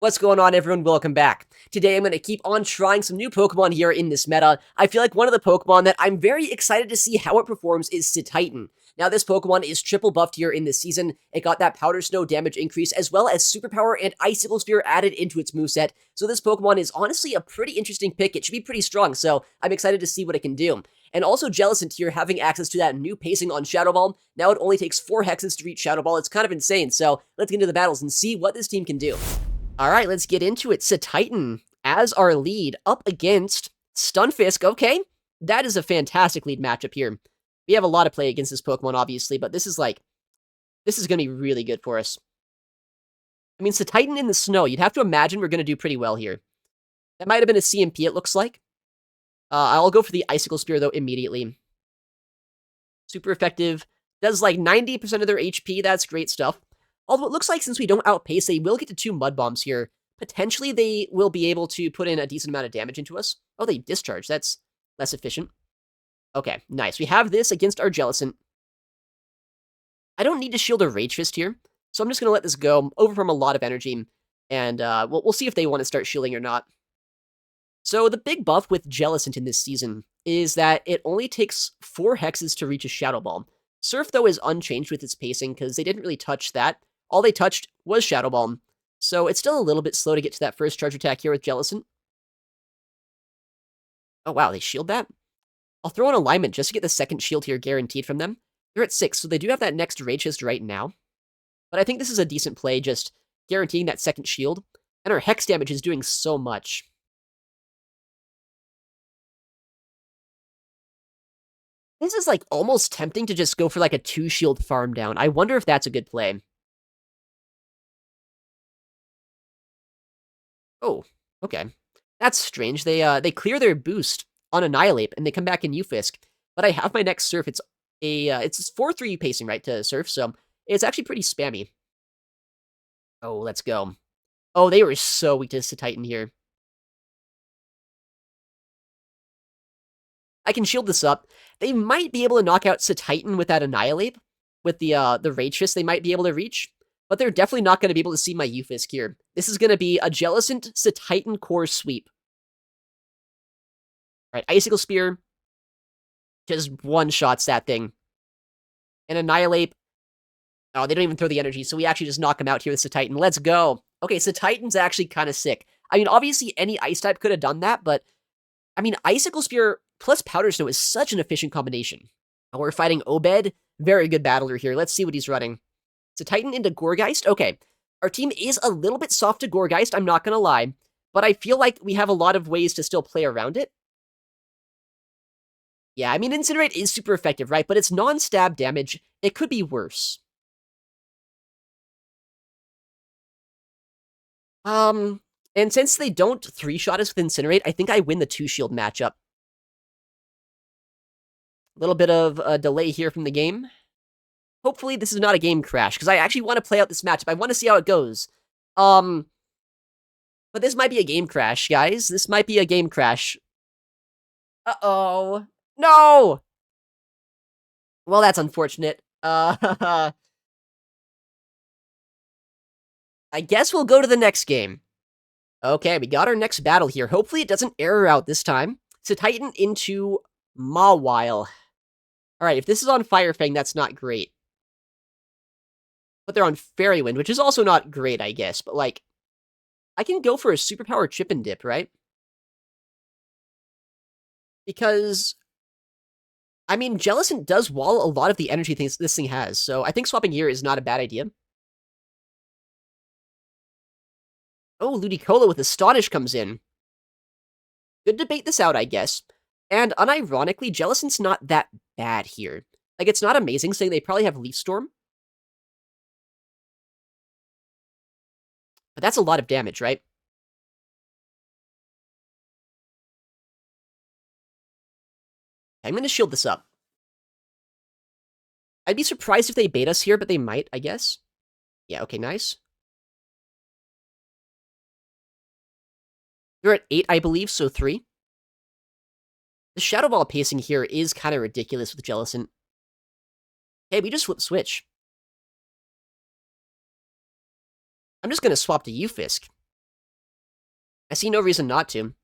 What's going on, everyone? Welcome back. Today, I'm going to keep on trying some new Pokemon here in this meta. I feel like one of the Pokemon that I'm very excited to see how it performs is Cetitan. Now, this Pokemon is triple buffed here in this season. It got that Powder Snow damage increase, as well as Superpower and Icicle Spear added into its moveset. So this Pokemon is honestly a pretty interesting pick. It should be pretty strong, so I'm excited to see what it can do. And also Jellicent here having access to that new pacing on Shadow Ball. Now it only takes 4 hexes to reach Shadow Ball. It's kind of insane, so let's get into the battles and see what this team can do. All right, let's get into it. Cetitan as our lead up against Stunfisk. Okay, that is a fantastic lead matchup here. We have a lot of play against this Pokemon, obviously, but this is going to be really good for us. I mean, Cetitan in the snow, you'd have to imagine we're going to do pretty well here. That might have been a CMP, it looks like. I'll go for the Icicle Spear, though, immediately. Super effective. Does like 90% of their HP. That's great stuff. Although it looks like since we don't outpace, they will get to 2 Mud Bombs here. Potentially, they will be able to put in a decent amount of damage into us. Oh, they discharge. That's less efficient. Okay, nice. We have this against our Jellicent. I don't need to shield a Rage Fist here, so I'm just going to let this go over from a lot of energy, and we'll see if they want to start shielding or not. So the big buff with Jellicent in this season is that it only takes 4 hexes to reach a Shadow Ball. Surf, though, is unchanged with its pacing because they didn't really touch that. All they touched was Shadow Ball, so it's still a little bit slow to get to that first charge attack here with Jellicent. Oh wow, they shield that? I'll throw an alignment just to get the second shield here guaranteed from them. They're at 6, so they do have that next Rage Fist right now. But I think this is a decent play, just guaranteeing that second shield. And our Hex damage is doing so much. This is like almost tempting to just go for like a 2-shield farm down. I wonder if that's a good play. Oh, okay. That's strange. They clear their boost on Annihilate, and they come back in Ufisk. But I have my next Surf. It's it's 4-3 pacing, right, to Surf, so it's actually pretty spammy. Oh, let's go. Oh, they were so weak to Titan here. I can shield this up. They might be able to knock out Cetitan with that Annihilate. With the Rage Fist they might be able to reach. But they're definitely not going to be able to see my Ufisk here. This is going to be a Jellicent Cetitan core sweep. Alright, Icicle Spear. Just one-shots that thing. And Annihilate. Oh, they don't even throw the energy, so we actually just knock him out here with Cetitan. Let's go. Okay, Cetitan's actually kind of sick. I mean, obviously, any Ice type could have done that, but... I mean, Icicle Spear plus Powder Snow is such an efficient combination. Oh, we're fighting Obed. Very good battler here. Let's see what he's running. Cetitan into Gorggeist? Okay. Our team is a little bit soft to Gorggeist, I'm not gonna lie. But I feel like we have a lot of ways to still play around it. Yeah, I mean, Incinerate is super effective, right? But it's non-stab damage. It could be worse. And since they don't 3-shot us with Incinerate, I think I win the 2-shield matchup. A little bit of a delay here from the game. Hopefully this is not a game crash, because I actually want to play out this matchup. I want to see how it goes. But this might be a game crash, guys. This might be a game crash. Uh-oh. No! Well, that's unfortunate. I guess we'll go to the next game. Okay, we got our next battle here. Hopefully it doesn't error out this time. Cetitan into Mawile. Alright, if this is on Fire Fang, that's not great. But they're on Fairy Wind, which is also not great, I guess. But, like, I can go for a Superpower Chip and Dip, right? Because, I mean, Jellicent does wall a lot of the energy things this thing has, so I think swapping here is not a bad idea. Oh, Ludicolo with Astonish comes in. Good to bait this out, I guess. And unironically, Jellicent's not that bad here. Like, it's not amazing, saying they probably have Leaf Storm. But that's a lot of damage, right? I'm going to shield this up. I'd be surprised if they bait us here, but they might, I guess. Yeah, okay, nice. They're at 8, I believe, so 3. The Shadow Ball pacing here is kind of ridiculous with Jellicent. Hey, we just flip switch. I'm just going to swap to Ufisk. I see no reason not to.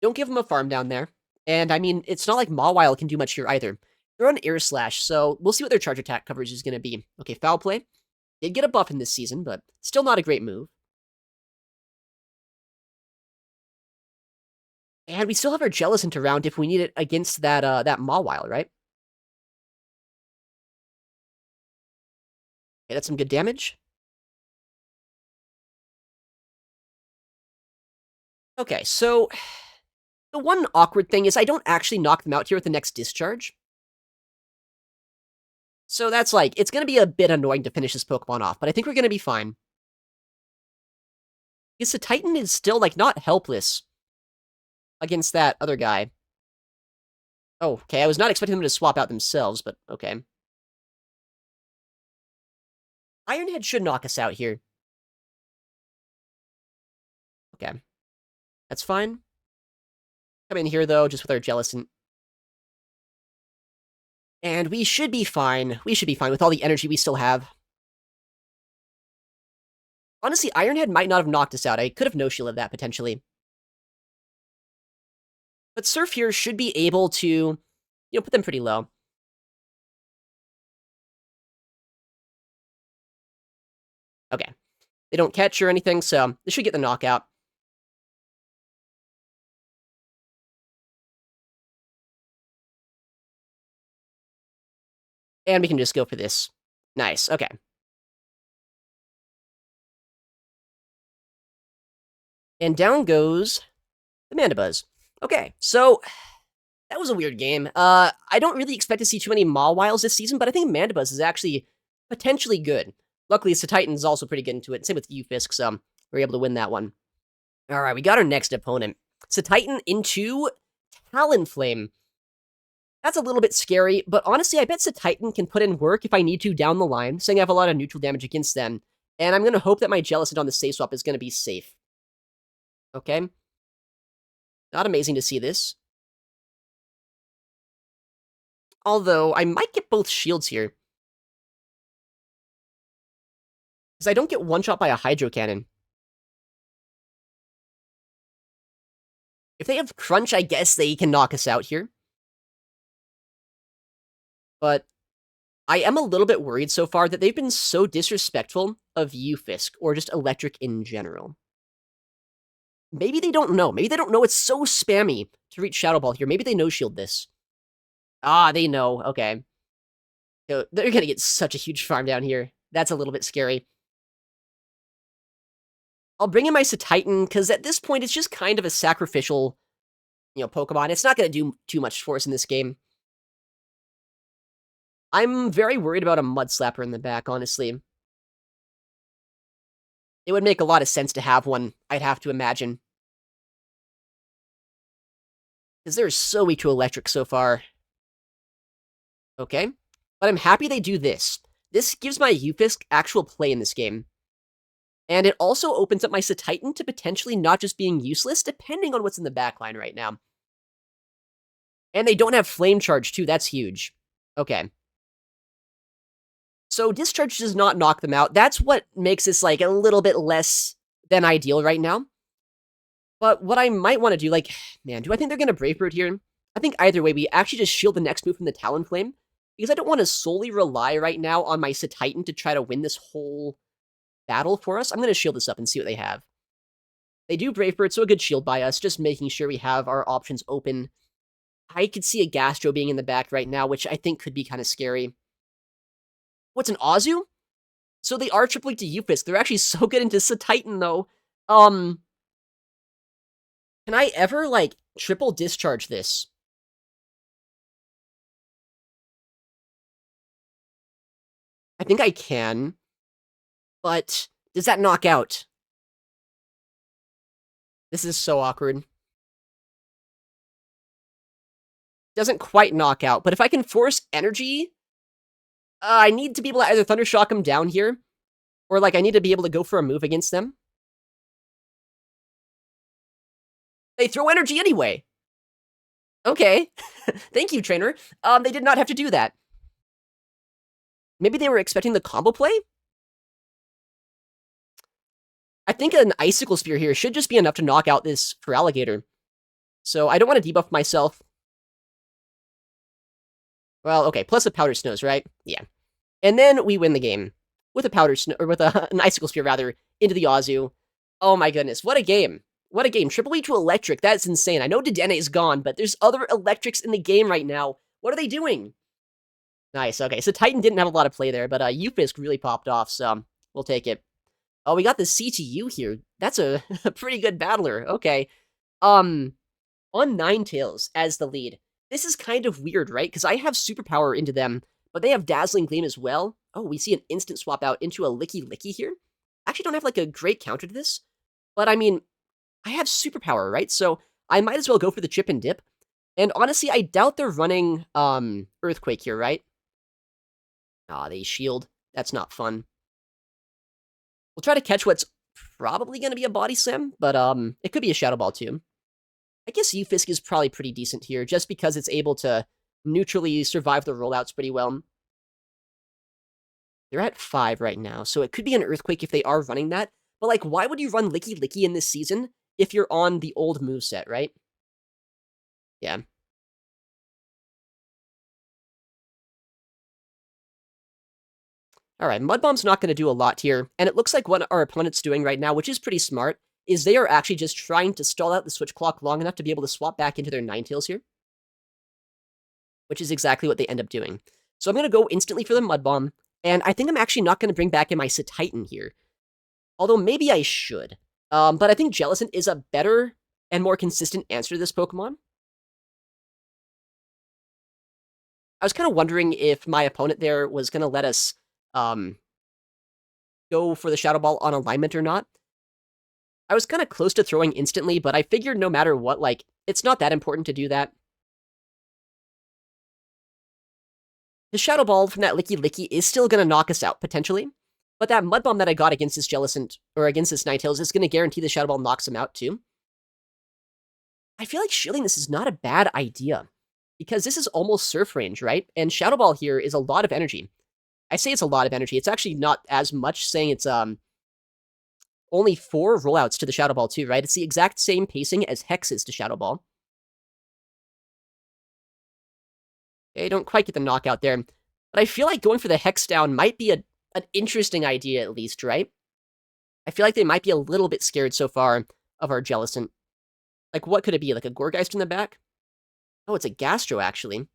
Don't give him a farm down there. And I mean, it's not like Mawile can do much here either. They're on Air Slash, so we'll see what their charge attack coverage is going to be. Okay, Foul Play. Did get a buff in this season, but still not a great move. And we still have our Jellicent around if we need it against that Mawile, right? Okay, that's some good damage. Okay, so the one awkward thing is I don't actually knock them out here with the next discharge. So that's like, it's going to be a bit annoying to finish this Pokemon off, but I think we're going to be fine. Because the Titan is still, like, not helpless against that other guy. Oh, okay, I was not expecting them to swap out themselves, but okay. Ironhead should knock us out here. Okay. That's fine. Come in here, though, just with our Jellicent. And we should be fine. We should be fine with all the energy we still have. Honestly, Ironhead might not have knocked us out. I could have no-shielded that, potentially. But Surf here should be able to, put them pretty low. Okay. They don't catch or anything, so they should get the knockout. And we can just go for this. Nice, okay. And down goes the Mandibuzz. Okay, so that was a weird game. I don't really expect to see too many Mawiles this season, but I think Mandibuzz is actually potentially good. Luckily, Cetitan's also pretty good into it. Same with Ufisk, so we're able to win that one. All right, we got our next opponent. Cetitan into Talonflame. That's a little bit scary, but honestly, I bet Cetitan can put in work if I need to down the line, saying I have a lot of neutral damage against them. And I'm going to hope that my Jellicent on the safe swap is going to be safe. Okay? Not amazing to see this. Although, I might get both shields here. Because I don't get one-shot by a Hydro Cannon. If they have Crunch, I guess they can knock us out here. But I am a little bit worried so far that they've been so disrespectful of Ufisk, or just Electric in general. Maybe they don't know. Maybe they don't know it's so spammy to reach Shadow Ball here. Maybe they no-shield this. Ah, they know. Okay. So they're gonna get such a huge farm down here. That's a little bit scary. I'll bring in my Cetitan, because at this point, it's just kind of a sacrificial, Pokemon. It's not gonna do too much for us in this game. I'm very worried about a Mud Slapper in the back, honestly. It would make a lot of sense to have one, I'd have to imagine. Because they're so weak to Electric so far. Okay. But I'm happy they do this. This gives my Ufisk actual play in this game. And it also opens up my Cetitan to potentially not just being useless, depending on what's in the backline right now. And they don't have Flame Charge, too. That's huge. Okay. So Discharge does not knock them out. That's what makes this, like, a little bit less than ideal right now. But what I might want to do, like, man, do I think they're going to Brave Bird here? I think either way, we actually just shield the next move from the Talonflame. Because I don't want to solely rely right now on my Cetitan to try to win this whole battle for us. I'm going to shield this up and see what they have. They do Brave Bird, so a good shield by us, just making sure we have our options open. I could see a Gastro being in the back right now, which I think could be kind of scary. What's an Azu? So they are triple to Ufisk. They're actually so good into Cetitan, though. Can I ever, like, triple discharge this? I think I can. But does that knock out? This is so awkward. Doesn't quite knock out, but if I can force energy, I need to be able to either Thunder Shock him down here, or, like, I need to be able to go for a move against them. They throw energy anyway. Okay. Thank you, trainer. They did not have to do that. Maybe they were expecting the combo play? I think an Icicle Spear here should just be enough to knock out this Feraligatr. So I don't want to debuff myself. Well, okay, plus a Powder Snows, right? Yeah. And then we win the game with a Powder Snow, or with an Icicle Spear, rather, into the Azu. Oh my goodness, what a game. What a game. Triple E to Electric, that's insane. I know Dedenne is gone, but there's other Electrics in the game right now. What are they doing? Nice, okay, so Titan didn't have a lot of play there, but Ufisk really popped off, so we'll take it. Oh, we got the CTU here. That's a pretty good battler. Okay. On Ninetales as the lead. This is kind of weird, right? Because I have superpower into them, but they have Dazzling Gleam as well. Oh, we see an instant swap out into a Lickilicky here. I actually don't have like a great counter to this, but I mean, I have superpower, right? So I might as well go for the chip and dip. And honestly, I doubt they're running Earthquake here, right? Ah, they shield. That's not fun. We'll try to catch what's probably going to be a Body Slam, but it could be a Shadow Ball too. I guess Ufisk is probably pretty decent here, just because it's able to neutrally survive the rollouts pretty well. They're at 5 right now, so it could be an Earthquake if they are running that. But, like, why would you run Lickilicky in this season if you're on the old moveset, right? Yeah. Alright, Mud Bomb's not going to do a lot here, and it looks like what our opponent's doing right now, which is pretty smart, is they are actually just trying to stall out the switch clock long enough to be able to swap back into their Ninetales here. Which is exactly what they end up doing. So I'm going to go instantly for the Mud Bomb, and I think I'm actually not going to bring back in my Cetitan here. Although maybe I should. But I think Jellicent is a better and more consistent answer to this Pokemon. I was kind of wondering if my opponent there was going to let us go for the Shadow Ball on alignment or not. I was kind of close to throwing instantly, but I figured no matter what, like, it's not that important to do that. The Shadow Ball from that Lickilicky is still going to knock us out, potentially. But that Mud Bomb that I got against this Jellicent, or against this Ninetales, is going to guarantee the Shadow Ball knocks him out, too. I feel like shielding this is not a bad idea. Because this is almost Surf Range, right? And Shadow Ball here is a lot of energy. I say it's a lot of energy. It's actually not as much, saying it's only 4 rollouts to the Shadow Ball, too, right? It's the exact same pacing as Hex is to Shadow Ball. Okay, don't quite get the knockout there. But I feel like going for the Hex down might be an interesting idea, at least, right? I feel like they might be a little bit scared so far of our Jellicent. Like, what could it be? Like a Gorggeist in the back? Oh, it's a Gastro, actually.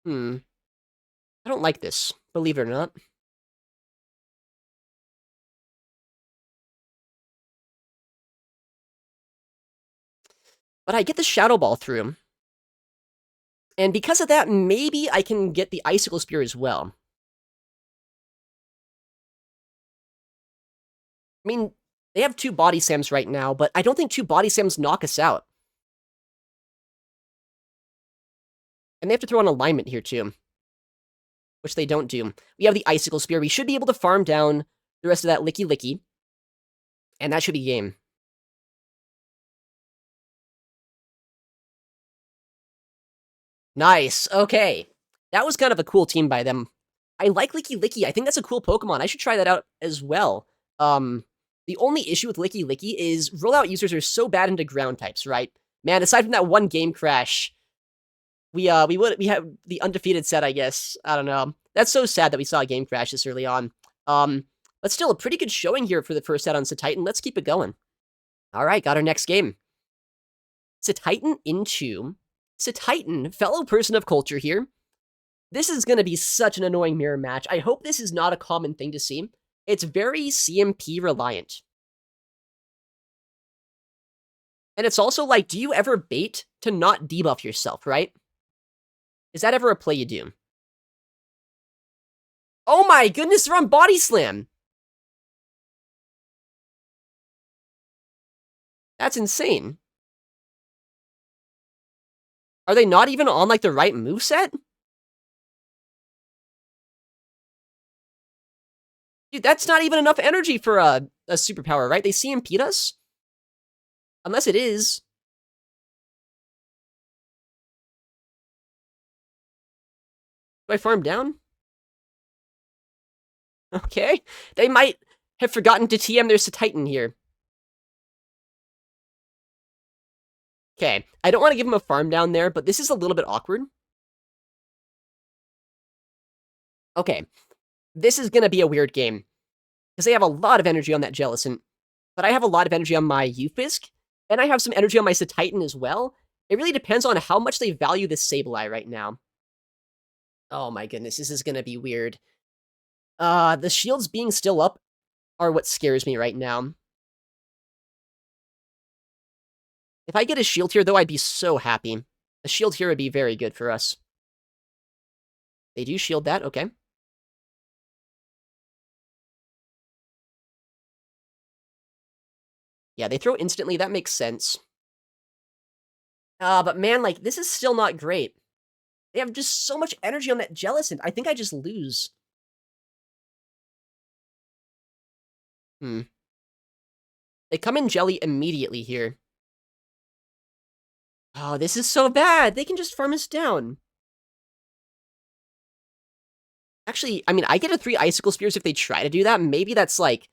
I don't like this, believe it or not. But I get the Shadow Ball through. And because of that, maybe I can get the Icicle Spear as well. I mean, they have 2 Body Slams right now, but I don't think 2 Body Slams knock us out. And they have to throw an alignment here, too. Which they don't do. We have the Icicle Spear. We should be able to farm down the rest of that Lickilicky. And that should be game. Nice. Okay. That was kind of a cool team by them. I like Lickilicky. I think that's a cool Pokemon. I should try that out as well. The only issue with Lickilicky is rollout users are so bad into ground types, right? Man, aside from that one game crash, we have the undefeated set, I guess. I don't know. That's so sad that we saw a game crash this early on. But still a pretty good showing here for the first set on Cetitan. Let's keep it going. All right, got our next game. Cetitan into Cetitan, fellow person of culture here. This is going to be such an annoying mirror match. I hope this is not a common thing to see. It's very CMP reliant. And it's also like, do you ever bait to not debuff yourself, right? Is that ever a play you do? Oh my goodness, they're on Body Slam! That's insane. Are they not even on, like, the right moveset? Dude, that's not even enough energy for a superpower, right? They CMP'd us? Unless it is. Do I farm down? Okay, they might have forgotten to TM their Cetitan here. Okay, I don't want to give him a farm down there, but this is a little bit awkward. Okay, this is going to be a weird game, because they have a lot of energy on that Jellicent, but I have a lot of energy on my Ufisk, and I have some energy on my Cetitan as well. It really depends on how much they value this Sableye right now. Oh my goodness, this is going to be weird. The shields being still up are what scares me right now. If I get a shield here, though, I'd be so happy. A shield here would be very good for us. They do shield that, okay. Yeah, they throw instantly, that makes sense. But man, like, this is still not great. They have just so much energy on that Jellicent. I think I just lose. Hmm. They come in Jelly immediately here. Oh, this is so bad. They can just farm us down. Actually, I mean, I get a 3 Icicle Spears if they try to do that. Maybe that's like...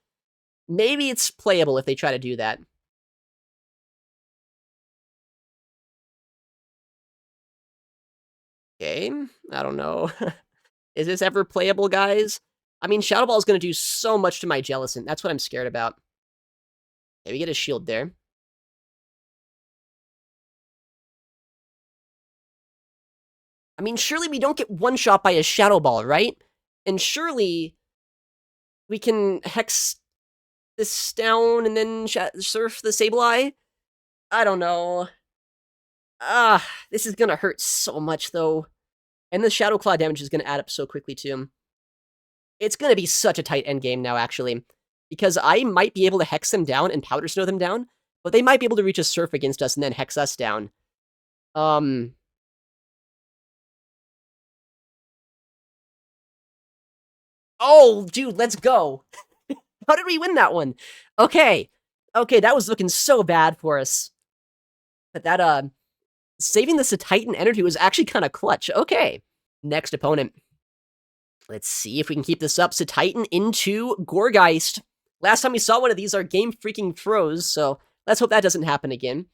Maybe it's playable if they try to do that. Okay, I don't know. Is this ever playable, guys? I mean, Shadow Ball is going to do so much to my Jellicent. That's what I'm scared about. Okay, we get a shield there. I mean, surely we don't get one-shot by a Shadow Ball, right? And surely we can Hex this down and then Surf the Sableye? I don't know. This is gonna hurt so much, though. And the Shadow Claw damage is gonna add up so quickly, too. It's gonna be such a tight endgame now, actually. Because I might be able to Hex them down and Powder Snow them down, but they might be able to reach a Surf against us and then Hex us down. Oh, dude, let's go. How did we win that one? Okay. Okay, that was looking so bad for us. But that, saving the Cetitan energy was actually kind of clutch. Okay. Next opponent. Let's see if we can keep this up. Cetitan into Gorggeist. Last time we saw one of these, our game freaking froze, so let's hope that doesn't happen again.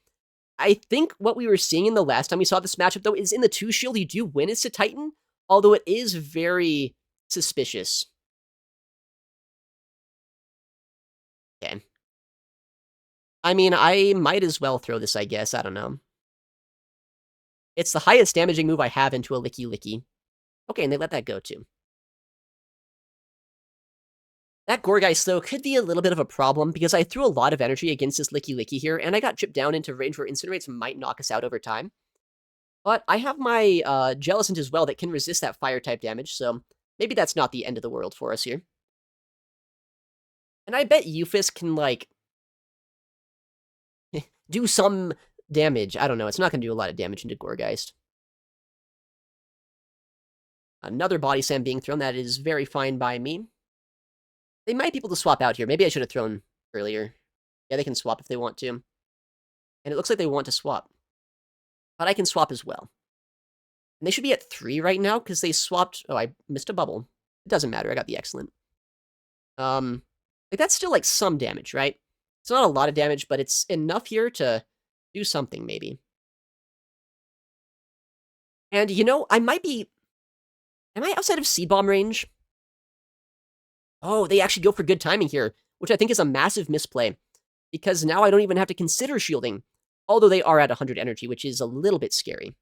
I think what we were seeing in the last time we saw this matchup, though, is in the 2-shield, you do win as Cetitan, although it is very suspicious. Okay. I mean, I might as well throw this, I guess. I don't know. It's the highest damaging move I have into a Lickilicky. Okay, and they let that go, too. That Gorggeist, though, could be a little bit of a problem, because I threw a lot of energy against this Lickilicky here, and I got chipped down into range where Incinerates might knock us out over time. But I have my Jellicent as well that can resist that Fire-type damage, so maybe that's not the end of the world for us here. And I bet Ufisk can, like, do some damage. I don't know, it's not going to do a lot of damage into Gorggeist. Another Body Slam being thrown, that is very fine by me. They might be able to swap out here. Maybe I should have thrown earlier. Yeah, they can swap if they want to. And it looks like they want to swap. But I can swap as well. And they should be at 3 right now, because they swapped... Oh, I missed a bubble. It doesn't matter, I got the excellent. Like, that's still, like, some damage, right? It's not a lot of damage, but it's enough here to do something, maybe. And, you know, I might be... Am I outside of Seed Bomb range? Oh, they actually go for good timing here, which I think is a massive misplay, because now I don't even have to consider shielding, although they are at 100 energy, which is a little bit scary.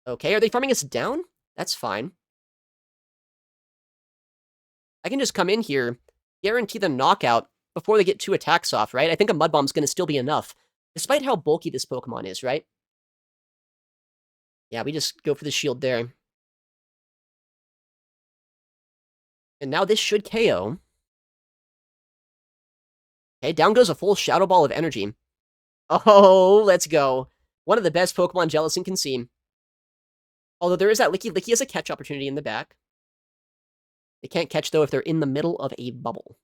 Okay, are they farming us down? That's fine. I can just come in here, guarantee the knockout before they get 2 attacks off, right? I think a Mud Bomb's going to still be enough, despite how bulky this Pokemon is, right? Yeah, we just go for the shield there. And now this should KO. Okay, down goes a full Shadow Ball of energy. Oh, let's go. One of the best Pokemon Jellicent can see. Although there is that Lickilicky as a catch opportunity in the back. They can't catch, though, if they're in the middle of a bubble.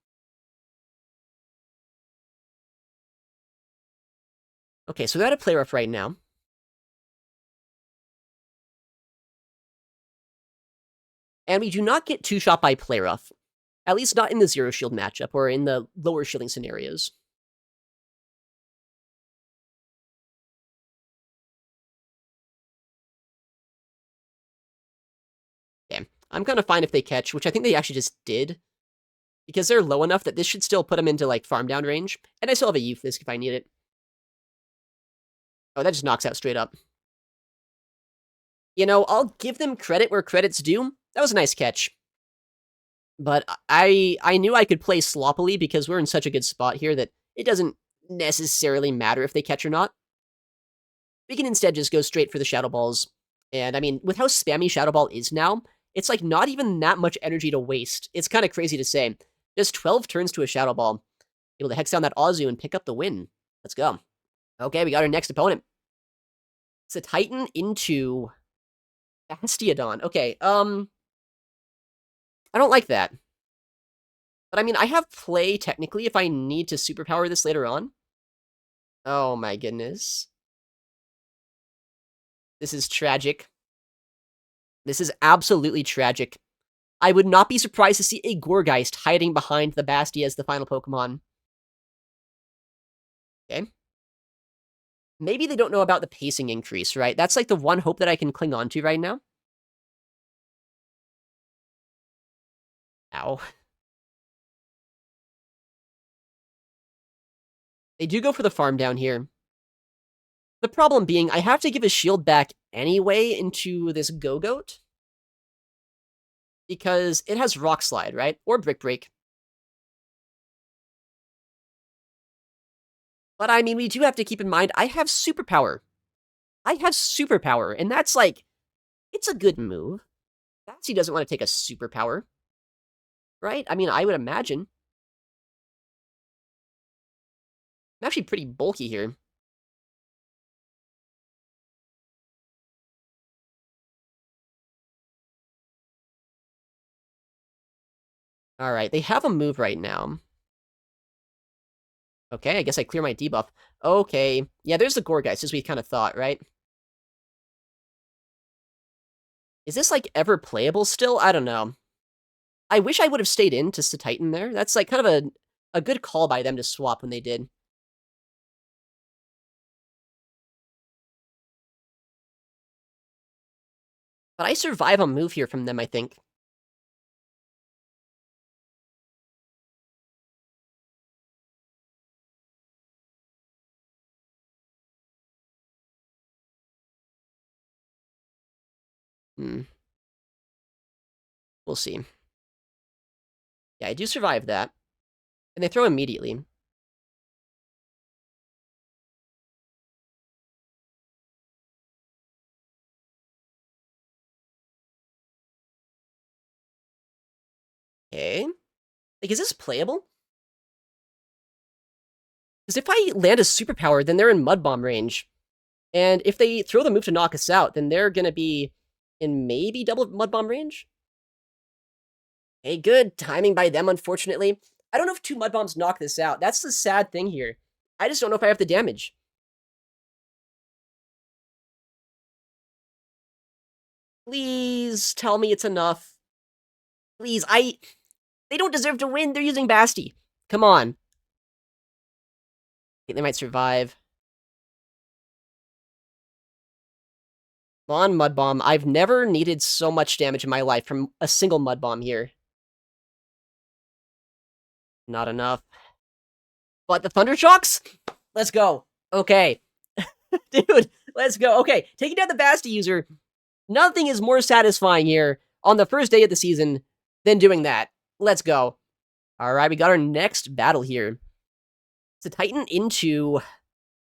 Okay, so they're at a play rough right now. And we do not get two-shot by Play Rough. At least not in the zero shield matchup or in the lower shielding scenarios. Okay, I'm gonna find if they catch, which I think they actually just did. Because they're low enough that this should still put them into, like, farm down range. And I still have a Euphlisk if I need it. Oh, that just knocks out straight up. You know, I'll give them credit where credit's due. That was a nice catch. But I knew I could play sloppily because we're in such a good spot here that it doesn't necessarily matter if they catch or not. We can instead just go straight for the Shadow Balls. And, I mean, with how spammy Shadow Ball is now, it's, like, not even that much energy to waste. It's kind of crazy to say. Just 12 turns to a Shadow Ball. Able to Hex down that Azu and pick up the win. Let's go. Okay, we got our next opponent. Cetitan into Bastiodon. Okay, I don't like that. But I mean, I have play, technically, if I need to superpower this later on. Oh my goodness. This is tragic. This is absolutely tragic. I would not be surprised to see a Gorggeist hiding behind the Basti as the final Pokemon. Okay. Maybe they don't know about the pacing increase, right? That's like the one hope that I can cling on to right now. Ow. They do go for the farm down here. The problem being, I have to give a shield back anyway into this Go-Goat. Because it has Rock Slide, right? Or Brick Break. But I mean, we do have to keep in mind, I have Superpower. I have Superpower, and that's like, it's a good move. Basti doesn't want to take a Superpower. Right? I mean, I would imagine. I'm actually pretty bulky here. Alright, they have a move right now. Okay, I guess I clear my debuff. Okay. Yeah, there's the Gorggeist, as we kind of thought, right? Is this, like, ever playable still? I don't know. I wish I would have stayed in to Cetitan there. That's, like, kind of a good call by them to swap when they did. But I survive a move here from them, I think. We'll see. Yeah, I do survive that. And they throw immediately. Okay. Like, is this playable? Because if I land a superpower, then they're in Mud Bomb range. And if they throw the move to knock us out, then they're going to be in maybe double Mud Bomb range? Okay, good timing by them, unfortunately. I don't know if 2 Mud Bombs knock this out. That's the sad thing here. I just don't know if I have the damage. Please tell me it's enough. Please, they don't deserve to win. They're using Basti. Come on. I think they might survive. Come on, Mud Bomb. I've never needed so much damage in my life from a single Mud Bomb here. Not enough. But the Thunder Shocks? Let's go. Okay. Dude, let's go. Okay, taking down the Basti user. Nothing is more satisfying here on the first day of the season than doing that. Let's go. All right, we got our next battle here. Cetitan into...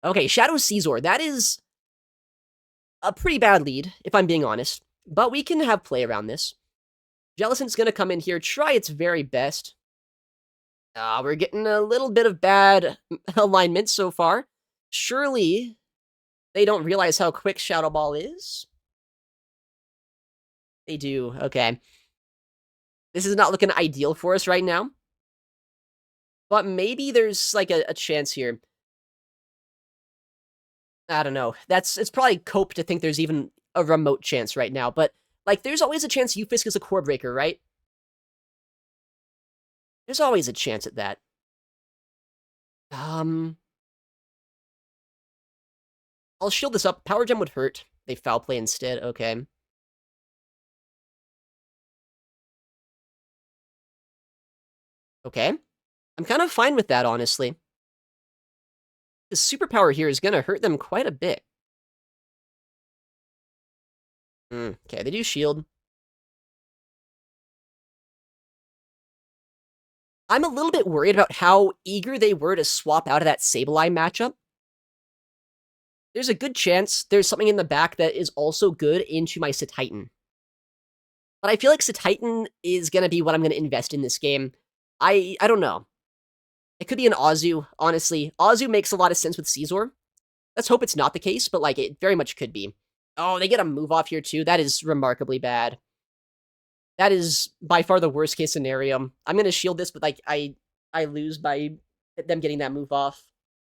Okay, Shadow Scizor. That is a pretty bad lead, if I'm being honest. But we can have play around this. Jellicent's going to come in here, try its very best. We're getting a little bit of bad alignment so far. Surely they don't realize how quick Shadow Ball is? They do. Okay. This is not looking ideal for us right now. But maybe there's, like, a chance here. I don't know. It's probably cope to think there's even a remote chance right now. But Like, there's always a chance Ufisk is a core breaker, right? There's always a chance at that. I'll shield this up. Power Gem would hurt. They foul play instead. Okay. Okay. I'm kind of fine with that, honestly. The superpower here is going to hurt them quite a bit. Okay, they do shield. I'm a little bit worried about how eager they were to swap out of that Sableye matchup. There's a good chance there's something in the back that is also good into my Cetitan. But I feel like Cetitan is going to be what I'm going to invest in this game. I don't know. It could be an Azu, honestly. Azu makes a lot of sense with Scizor. Let's hope it's not the case, but like it very much could be. Oh, they get a move off here too. That is remarkably bad. That is by far the worst case scenario. I'm going to shield this, but like I lose by them getting that move off.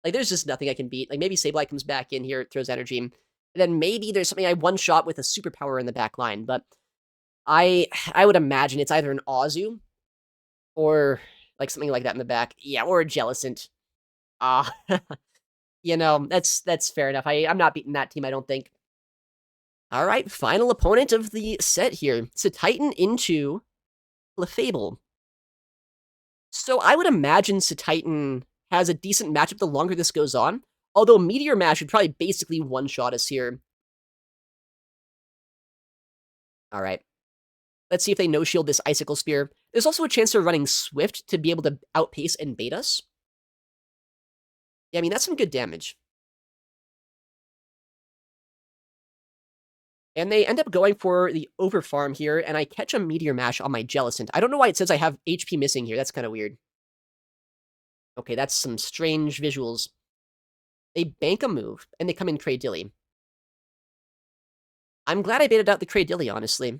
Like there's just nothing I can beat. Like maybe Sableye comes back in here, throws energy. And then maybe there's something I one-shot with a superpower in the back line, but I would imagine it's either an Azu or like something like that in the back. Yeah, or a Jellicent. You know, that's fair enough. I'm not beating that team, I don't think. All right, final opponent of the set here. Cetitan into Clefable. So I would imagine Cetitan has a decent matchup the longer this goes on, although Meteor Mash would probably basically one-shot us here. All right. Let's see if they no-shield this Icicle Spear. There's also a chance they're running Swift to be able to outpace and bait us. Yeah, I mean, that's some good damage. And they end up going for the Overfarm here, and I catch a Meteor Mash on my Jellicent. I don't know why it says I have HP missing here. That's kind of weird. Okay, that's some strange visuals. They bank a move, and they come in Cradilly. I'm glad I baited out the Cradilly, honestly.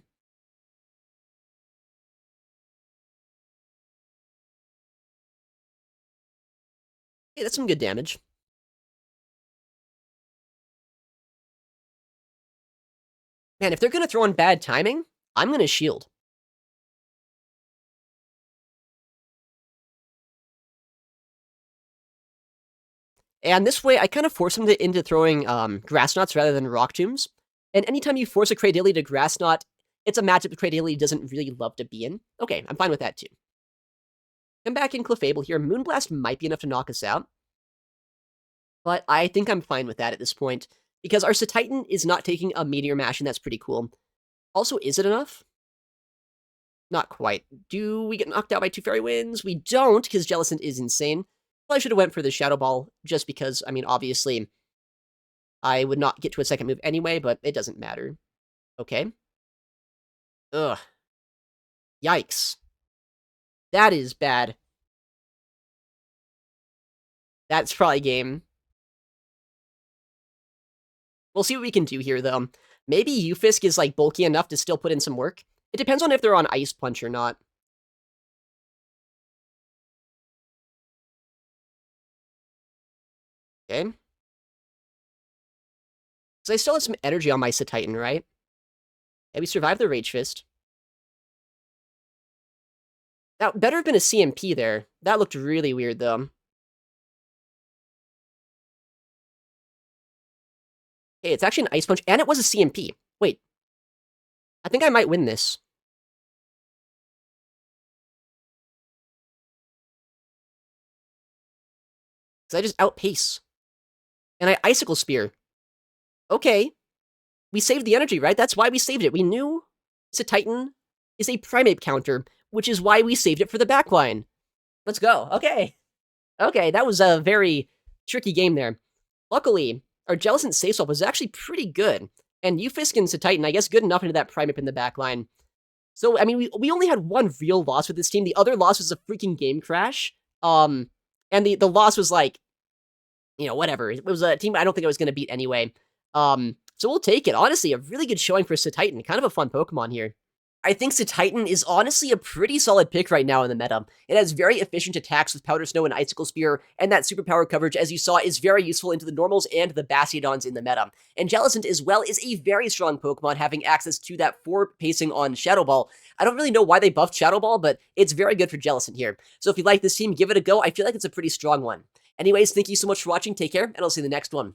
Hey, that's some good damage. Man, if they're going to throw in bad timing, I'm going to shield. And this way, I kind of force them into throwing Grass Knots rather than Rock Tombs. And anytime you force a Cradilly to Grass Knot, it's a matchup the Cradilly doesn't really love to be in. Okay, I'm fine with that too. Come back in Clefable here. Moonblast might be enough to knock us out. But I think I'm fine with that at this point, because our Cetitan is not taking a Meteor Mash, and that's pretty cool. Also, is it enough? Not quite. Do we get knocked out by 2 Fairy Winds? We don't, because Jellicent is insane. Well, I should have went for the Shadow Ball, just because, I mean, obviously, I would not get to a second move anyway, but it doesn't matter. Okay. Ugh. Yikes. That is bad. That's probably game. We'll see what we can do here, though. Maybe Ufisk is, like, bulky enough to still put in some work. It depends on if they're on Ice Punch or not. Okay. So I still have some energy on my Cetitan, right? Yeah, we survived the Rage Fist. Now, better have been a CMP there. That looked really weird, though. Hey, it's actually an Ice Punch, and it was a CMP. Wait. I think I might win this. Because I just outpace. And I Icicle Spear. Okay. We saved the energy, right? That's why we saved it. We knew Cetitan is a Primeape counter, which is why we saved it for the backline. Let's go. Okay. Okay, that was a very tricky game there. Luckily, our Jellicent Safe Swap was actually pretty good. And Ufisk and Cetitan, I guess, good enough into that Primeape in the backline. So, I mean, we only had one real loss with this team. The other loss was a freaking game crash. And the loss was like, you know, whatever. It was a team I don't think I was going to beat anyway. So we'll take it. Honestly, a really good showing for Cetitan. Kind of a fun Pokemon here. I think Cetitan is honestly a pretty solid pick right now in the meta. It has very efficient attacks with Powder Snow and Icicle Spear, and that superpower coverage, as you saw, is very useful into the normals and the Bastiodons in the meta. And Jellicent as well is a very strong Pokemon, having access to that 4 pacing on Shadow Ball. I don't really know why they buffed Shadow Ball, but it's very good for Jellicent here. So if you like this team, give it a go. I feel like it's a pretty strong one. Anyways, thank you so much for watching, take care, and I'll see you in the next one.